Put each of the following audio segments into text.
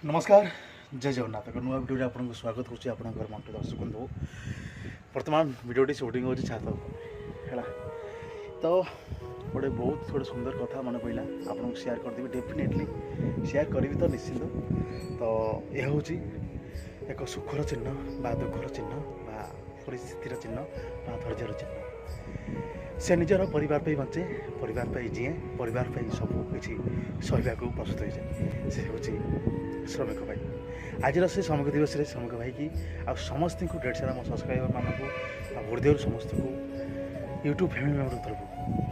नमस्कार जय जगन्नाथ एक नुआ भिडियो आपको स्वागत करुच्ची आपंकर मंटू दर्शक बंधु बर्तमान भिडियोटी सुटिंग हो छात है तो गोटे बहुत गोटे सुंदर कथा मन पड़ा आपको सेयार करदेवी डेफिनेटली सेयार करी तो निश्चिंत तो यह हूँ एक सुखर चिन्ह बा दुखर चिन्ह बा परिस्थितिर चिन्ह बा धैर्यर चिन्ह से निजर परिवार पे बचे परिवार पे जीए परिवार पे सब किसी सहवा को प्रस्तुत हो जाए से हूँ श्रमिक भाई आज से श्रमिक दिवस श्रमिक भाई की आ समस्त को डेढ़ सारा मो सब्सक्राइबर मानक हृदय समस्त को यूट्यूब फैमिली मेम्बर तरफ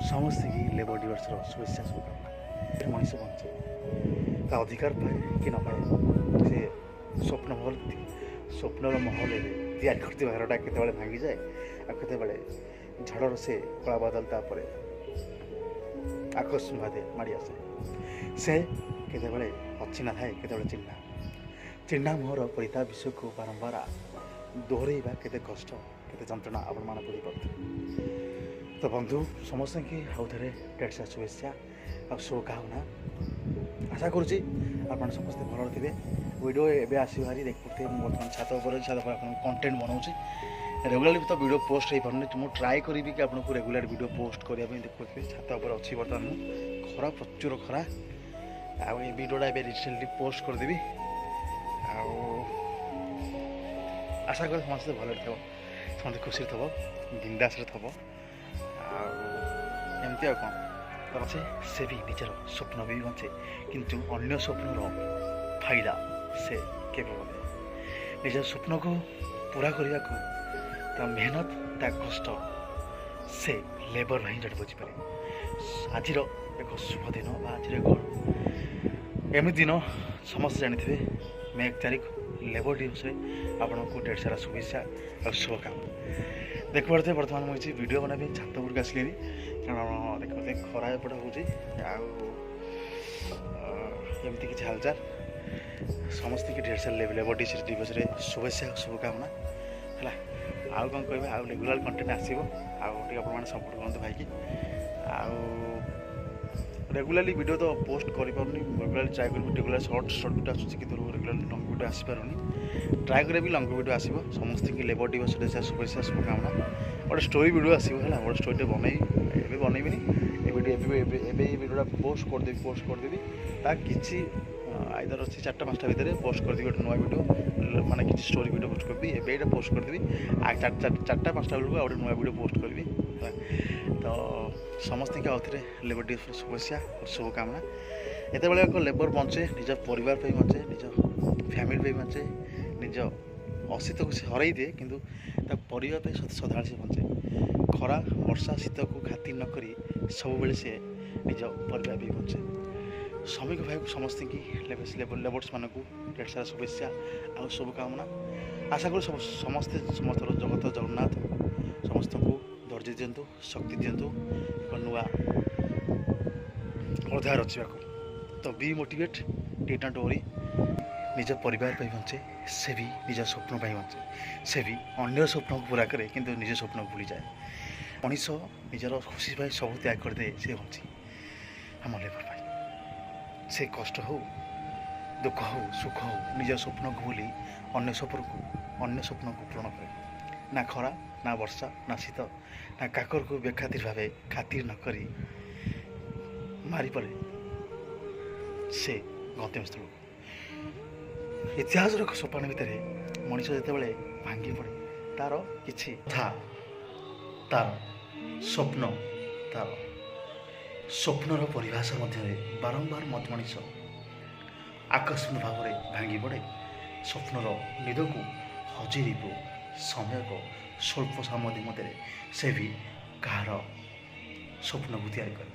समस्त की लेबर दिवस शुभेच्छा शुभकामना मनीष बचे ता अधिकार पाए कि न पाए से स्वप्न महल स्वप्नर महल तैयारी करते घरटा केत भांगी जाए आते झड़र से कला बादल तापर आकाश बादे माड़ी आसे से केतबले अच्छी ना थाए केतबले चिन्हा चिन्हा मोहर परिता विषय को बारंबार दोहरेबा केते कष्ट केते जंत्रणा आपण मान बुझी पारथि तो बंधु समस्त की आउ थे डेढ़ सारा शुभेच्छा आ शुभकामना आशा करुच्ची आप समस्ते भल थे वीडियो एवं आसबारी देखते बर्तमान छात आप कंटेंट बनाऊँगी रेगुलाली तो वीडियो पोस्ट हो पारे मुझे ट्राए करी कि आपको रेगुलर वीडियो पोस्ट करने देखुए छात पर अच्छी बर्तमान खरा प्रचुर खरा आउ ये वीडियोटा ए रिसेंटली पोस्ट करदेवी आशा कर समस्त भल थो समस्त खुशी थो बिंदास थो एमती आ कौन तो बचे से भी निजर स्वप्न भी बचे किंतु अन्य स्वप्नर फायदा से केवल निज स्वप्न को पूरा करने को ता मेहनत ता कष्ट से लेबर भाई जड़े बुझीपारे आज एक शुभ दिन आज एमती दिन समस्त जानी मे 1 तारिख लेबर दिवस आपन को डेढ़ सारा शुभेच्छा और शुभकामना देख पारे बर्तमान मुझे वीडियो बना छात उपरक आसली कारण देखते खरा एपटे हो एमती किसी हालचाल समस्त की ढेर सारा लेबर दिवस शुभेच्छा शुभकामना है आउ कौन कह आउ रेगुलर कंटेंट आसो आप सपोर्ट करते भाई की रेगुलाली वीडियो तो पोस्ट कर रेगुलाली ट्राए कर रेगुलर शॉर्ट वीडियो आसूँ कि रेगुलर लंग वीडियो आसपारूनी ट्राए करें भी लंग वीडियो आसो समस्त की लेबर दिवस शुभेच्छा शुभकामना गोटे स्टोरी वीडियो आसो है गोटे स्टोरी बनई बनईबिनी वीडियोटा पोस्ट करदेवी ता किसी आइदर अच्छी 4-5टा भितर पोस्ट करदेवी गोटे नुआ वीडियो माने किसी स्टोरी वीडियो पोस्ट करबी एबेटा पोस्ट करदेवी 4-5टा बेलू गोटे नुआ वीडियो पोस्ट करबी तो समस्त के आउे लेबर डे शुभेच्छा और शुभकामना एत बड़े एक लेबर बचे निज परिवार पे बचे निज फैमिली पे बचे निज अस्तित्व को से हर दिए किंतु परिवार पे सदा से बचे खरा वर्षा शीत को खातिर नक सब बेले से निज परिवार भी बचे श्रमिक भाई को समस्त की लेबर्स मानक ढेर सारा शुभेच्छा और शुभकामना आशा करूँ समस्ते समस्त जगत जगन्नाथ समस्त को धैर्य दिंतु शक्ति दिंतु एक नुआ अध्याय रचा तो बी मोटिवेट डिड नॉट वरी निज परिवार पे बचे से भी निज स्वप्न पे बचे से भी अन्य स्वप्न को पूरा करे किंतु निज स्वप्न को भूली जाए मनीष निजर खुशी पाई सब त्याग करदे से बची आम लेबर पाई से कष्ट हो दुख हो सुख हो निज स्वप्न को भूली अन्य स्वप्न को पूर्ण करे ना खरा ना वर्षा ना शीत ना काकर को बेखातिर भावे खातिर न करी मारी पड़े से गंतव्य स्थल इतिहास सोपान भितर मनीष जिते भांगी पड़े तार किछि था तार स्वप्न तार स्वप्नर परिभाषा मध्य बारंबार मत मनीष आकस्मिक भाव में भांगी पड़े स्वप्नर निद को हजेरी को समय को स्वल्प समय मध्य से भी कहार स्वप्न को तैयारी करे